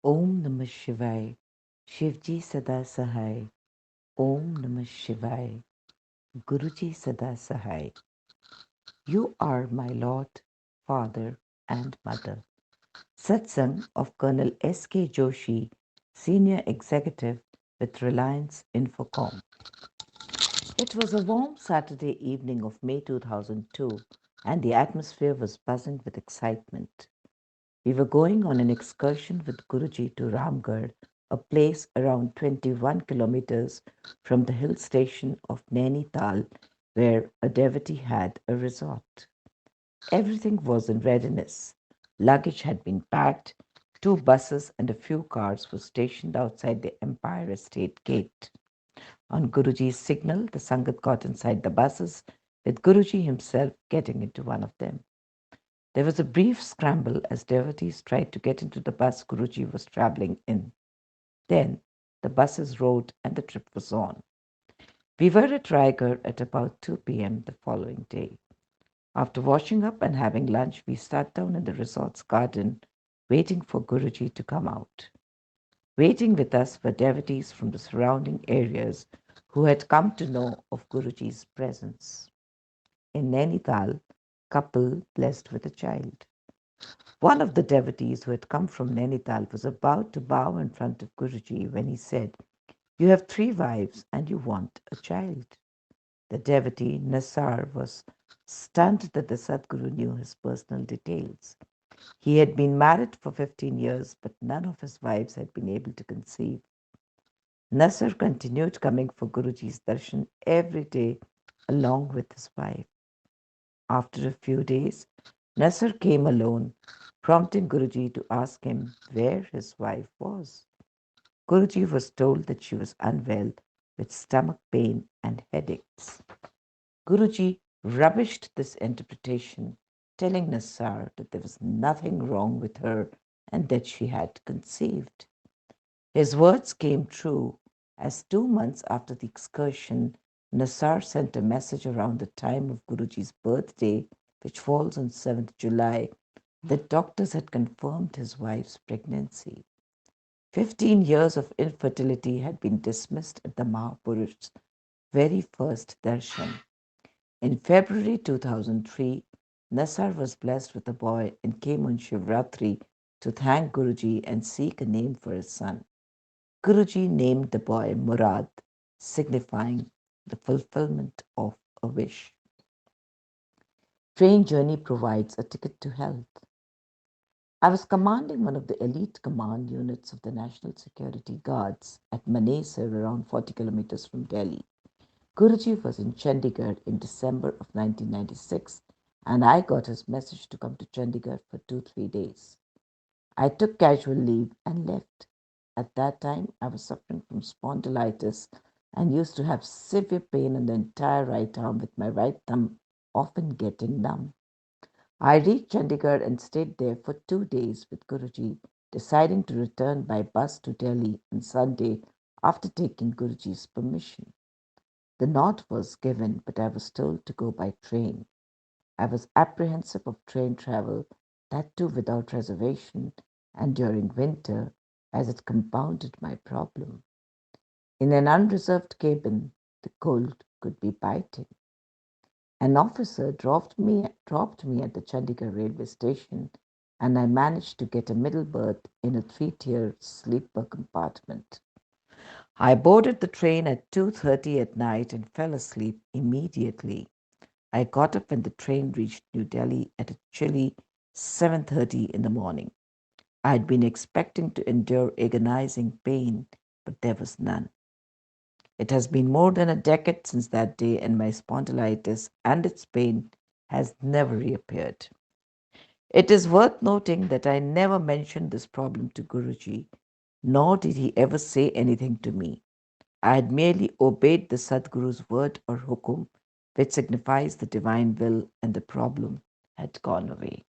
Om Namah Shivaya. Shivji Sada Sahai. Om Namah Shivaya. Guruji Sada Sahai. You are my Lord, Father, and Mother. Satsang of Colonel S.K. Joshi, Senior Executive with Reliance INFOCOMM. It was a warm Saturday evening of May 2002, and the atmosphere was buzzing with excitement. We were going on an excursion with Guruji to Ramgarh, a place around 21 kilometers from the hill station of Nainital, where a devotee had a resort. Everything was in readiness. Luggage had been packed, two buses and a few cars were stationed outside the Empire Estate gate. On Guruji's signal, the Sangat got inside the buses, with Guruji himself getting into one of them. There was a brief scramble as devotees tried to get into the bus Guruji was traveling in. Then the buses rode and the trip was on. We were at Raigad at about 2 p.m. the following day. After washing up and having lunch, we sat down in the resort's garden, waiting for Guruji to come out. Waiting with us were devotees from the surrounding areas who had come to know of Guruji's presence. In Nainital, couple blessed with a child. One of the devotees who had come from Nainital was about to bow in front of Guruji when he said, "You have three wives and you want a child." The devotee, Nassar, was stunned that the Sadguru knew his personal details. He had been married for 15 years, but none of his wives had been able to conceive. Nassar continued coming for Guruji's darshan every day along with his wife. After a few days, Nassar came alone, prompting Guruji to ask him where his wife was. Guruji was told that she was unwell with stomach pain and headaches. Guruji rubbished this interpretation, telling Nassar that there was nothing wrong with her and that she had conceived. His words came true, as 2 months after the excursion, Nassar sent a message around the time of Guruji's birthday, which falls on 7th July, that doctors had confirmed his wife's pregnancy. 15 years of infertility had been dismissed at the Mahapurush's very first darshan. In February 2003, Nassar was blessed with a boy and came on Shivratri to thank Guruji and seek a name for his son. Guruji named the boy Murad, signifying the fulfillment of a wish. Train journey provides a ticket to health. I was commanding one of the elite command units of the National Security Guards at Manesar, around 40 kilometers from Delhi. Guruji was in Chandigarh in December of 1996, and I got his message to come to Chandigarh for 2-3 days. I took casual leave and left. At that time, I was suffering from spondylitis and used to have severe pain in the entire right arm, with my right thumb often getting numb. I reached Chandigarh and stayed there for 2 days with Guruji, deciding to return by bus to Delhi on Sunday after taking Guruji's permission. The nod was given, but I was told to go by train. I was apprehensive of train travel, that too without reservation, and during winter, as it compounded my problem. In an unreserved cabin, the cold could be biting. An officer dropped me at the Chandigarh railway station, and I managed to get a middle berth in a three-tier sleeper compartment. I boarded the train at 2:30 at night and fell asleep immediately. I got up when the train reached New Delhi at a chilly 7:30 in the morning. I had been expecting to endure agonizing pain, but there was none. It has been more than a decade since that day, and my spondylitis and its pain has never reappeared. It is worth noting that I never mentioned this problem to Guruji, nor did he ever say anything to me. I had merely obeyed the Sadguru's word or hukum, which signifies the divine will, and the problem had gone away.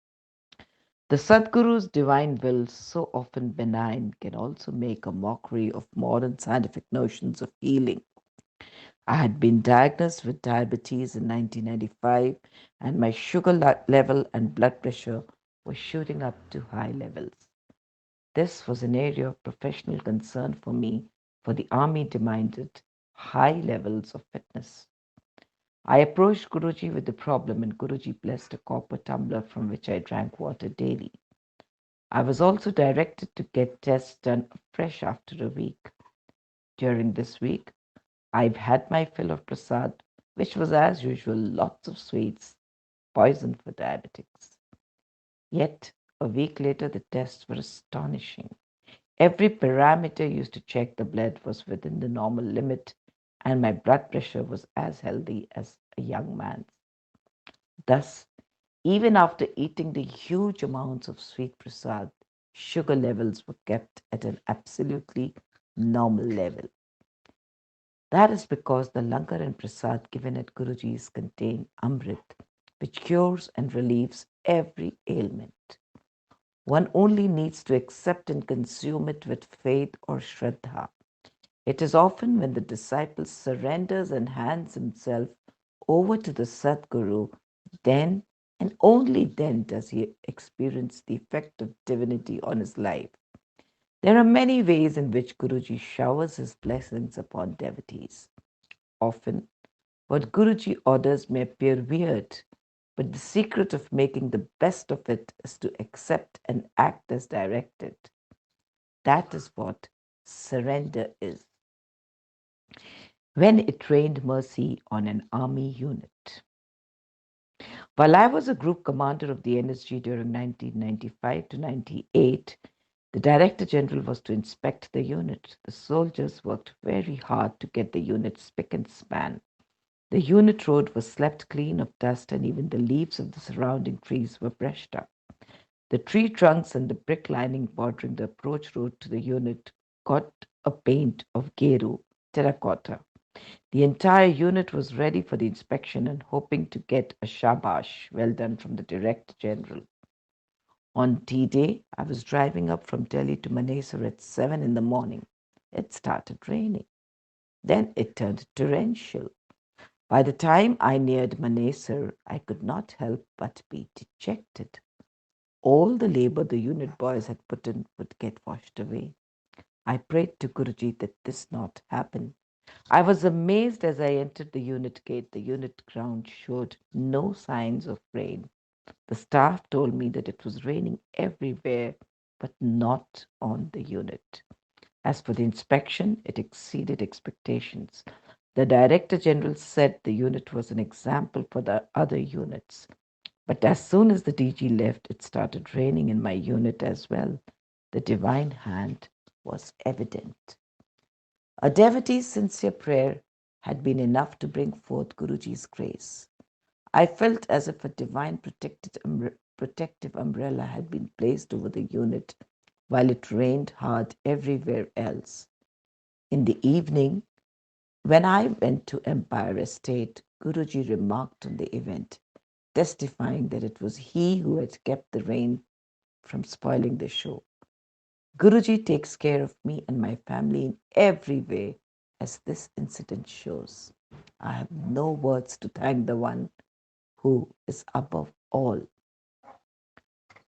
The Sadguru's divine will, so often benign, can also make a mockery of modern scientific notions of healing. I had been diagnosed with diabetes in 1995, and my sugar level and blood pressure were shooting up to high levels. This was an area of professional concern for me, for the army demanded high levels of fitness. I approached Guruji with the problem, and Guruji blessed a copper tumbler from which I drank water daily. I was also directed to get tests done fresh after a week. During this week, I've had my fill of prasad, which was as usual lots of sweets, poison for diabetics. Yet, a week later, the tests were astonishing. Every parameter used to check the blood was within the normal limit, and my blood pressure was as healthy as a young man's. Thus, even after eating the huge amounts of sweet prasad, sugar levels were kept at an absolutely normal level. That is because the langar and prasad given at Guruji's contain amrit, which cures and relieves every ailment. One only needs to accept and consume it with faith or shraddha. It is often when the disciple surrenders and hands himself over to the Sadguru, then and only then does he experience the effect of divinity on his life. There are many ways in which Guruji showers his blessings upon devotees. Often, what Guruji orders may appear weird, but the secret of making the best of it is to accept and act as directed. That is what surrender is. When it rained mercy on an army unit. While I was a group commander of the NSG during 1995 to 98, the Director General was to inspect the unit. The soldiers worked very hard to get the unit spick and span. The unit road was swept clean of dust, and even the leaves of the surrounding trees were brushed up. The tree trunks and the brick lining bordering the approach road to the unit got a paint of geru, terracotta. The entire unit was ready for the inspection and hoping to get a shabash, well done, from the Director General. On D-Day, I was driving up from Delhi to Manesar at 7 in the morning. It started raining. Then it turned torrential. By the time I neared Manesar, I could not help but be dejected. All the labor the unit boys had put in would get washed away. I prayed to Guruji that this not happen. I was amazed as I entered the unit gate. The unit ground showed no signs of rain. The staff told me that it was raining everywhere, but not on the unit. As for the inspection, it exceeded expectations. The Director General said the unit was an example for the other units. But as soon as the DG left, it started raining in my unit as well. The divine hand was evident. A devotee's sincere prayer had been enough to bring forth Guruji's grace. I felt as if a divine protective umbrella had been placed over the unit while it rained hard everywhere else. In the evening, when I went to Empire Estate, Guruji remarked on the event, testifying that it was he who had kept the rain from spoiling the show. Guruji takes care of me and my family in every way, as this incident shows. I have no words to thank the one who is above all.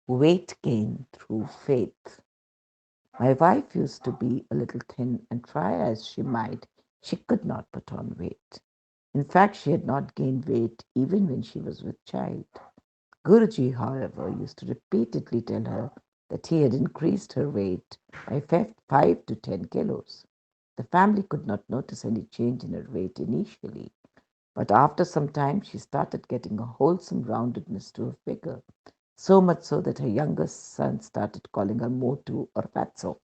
Weight gain through faith. My wife used to be a little thin, and try as she might, she could not put on weight. In fact, she had not gained weight even when she was with child. Guruji, however, used to repeatedly tell her that he had increased her weight by 5 to 10 kilos. The family could not notice any change in her weight initially, but after some time she started getting a wholesome roundedness to her figure, so much so that her youngest son started calling her Motu or Fatso.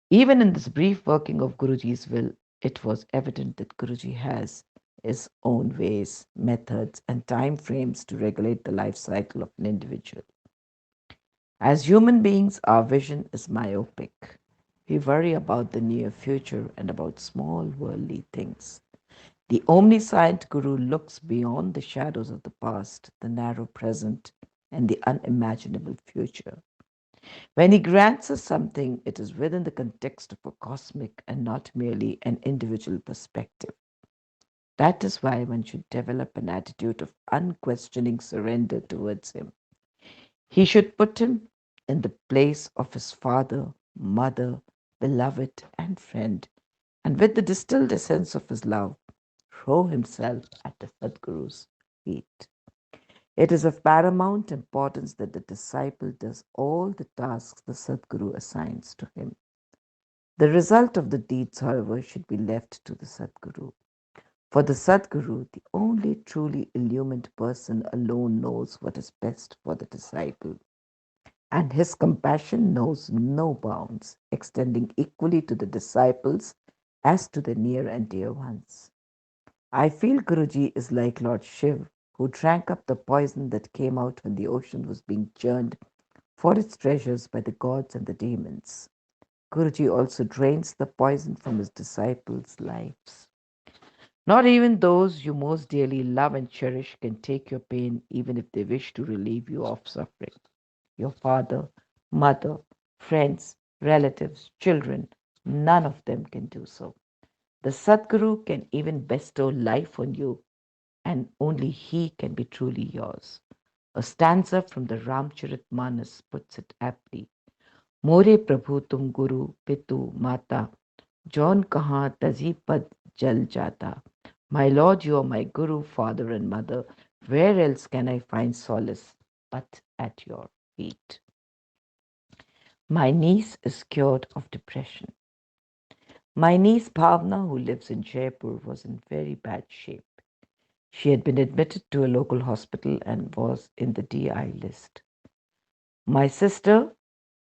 Even in this brief working of Guruji's will, it was evident that Guruji has his own ways, methods, and time frames to regulate the life cycle of an individual. As human beings, our vision is myopic. We worry about the near future and about small worldly things. The omniscient Guru looks beyond the shadows of the past, the narrow present, and the unimaginable future. When he grants us something, it is within the context of a cosmic and not merely an individual perspective. That is why one should develop an attitude of unquestioning surrender towards him. He should put him in the place of his father, mother, beloved, and friend, and with the distilled essence of his love, throw himself at the Sadguru's feet. It is of paramount importance that the disciple does all the tasks the Sadguru assigns to him. The result of the deeds, however, should be left to the Sadguru. For the Sadguru, the only truly illumined person alone knows what is best for the disciple, and his compassion knows no bounds, extending equally to the disciples as to the near and dear ones. I feel Guruji is like Lord Shiv, who drank up the poison that came out when the ocean was being churned for its treasures by the gods and the demons. Guruji also drains the poison from his disciples' lives. Not even those you most dearly love and cherish can take your pain, even if they wish to relieve you of suffering. Your father, mother, friends, relatives, children, none of them can do so. The Sadguru can even bestow life on you, and only he can be truly yours. A stanza from the Ramcharitmanas puts it aptly. मोरे प्रभु तुम गुरु पितु माता जौन कहाँ तजी पद जल जाता. My Lord, you are my Guru, Father, and Mother. Where else can I find solace but at your feet? My niece is cured of depression. My niece Bhavna, who lives in Jaipur, was in very bad shape. She had been admitted to a local hospital and was in the DI list. My sister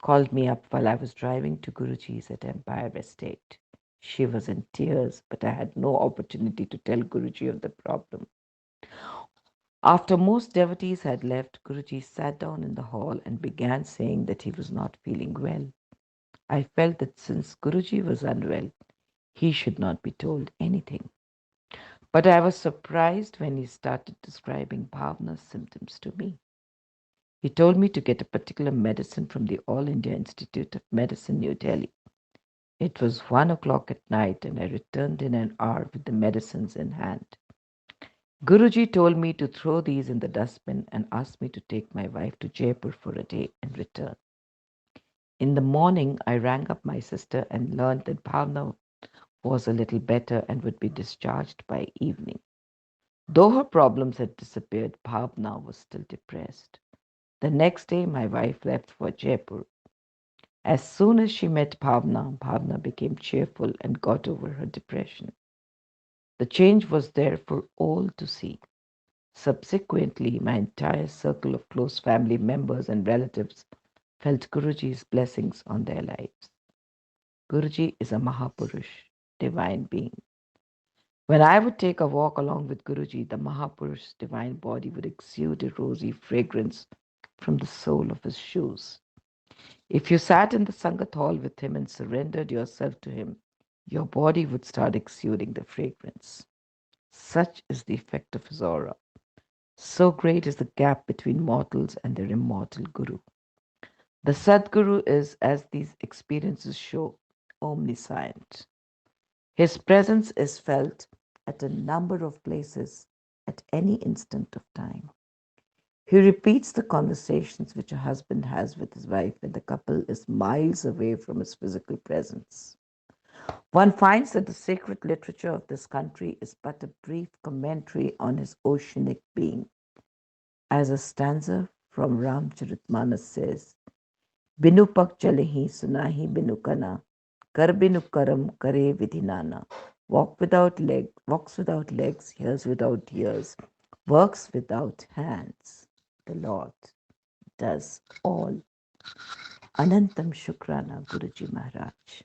called me up while I was driving to Guruji's at Empire Estate. She was in tears, but I had no opportunity to tell Guruji of the problem. After most devotees had left, Guruji sat down in the hall and began saying that he was not feeling well. I felt that since Guruji was unwell, he should not be told anything. But I was surprised when he started describing Bhavna's symptoms to me. He told me to get a particular medicine from the All India Institute of Medicine, New Delhi. It was 1 o'clock at night, and I returned in an hour with the medicines in hand. Guruji told me to throw these in the dustbin and asked me to take my wife to Jaipur for a day and return. In the morning, I rang up my sister and learned that Bhavna was a little better and would be discharged by evening. Though her problems had disappeared, Bhavna was still depressed. The next day, my wife left for Jaipur. As soon as she met Bhavna, Bhavna became cheerful and got over her depression. The change was there for all to see. Subsequently, my entire circle of close family members and relatives felt Guruji's blessings on their lives. Guruji is a Mahapurush, divine being. When I would take a walk along with Guruji, the Mahapurush's divine body would exude a rosy fragrance from the sole of his shoes. If you sat in the Sangat hall with him and surrendered yourself to him, your body would start exuding the fragrance. Such is the effect of his aura. So great is the gap between mortals and their immortal Guru. The Sadguru is, as these experiences show, omniscient. His presence is felt at a number of places at any instant of time. He repeats the conversations which a husband has with his wife when the couple is miles away from his physical presence. One finds that the sacred literature of this country is but a brief commentary on his oceanic being. As a stanza from Ramcharitmanas says, Binu pak chalehi sunahi binu kana, kar binu karam kare vidhinana. Walks without legs, hears without ears, works without hands. The Lord does all. Anantam Shukrana, Guruji Maharaj.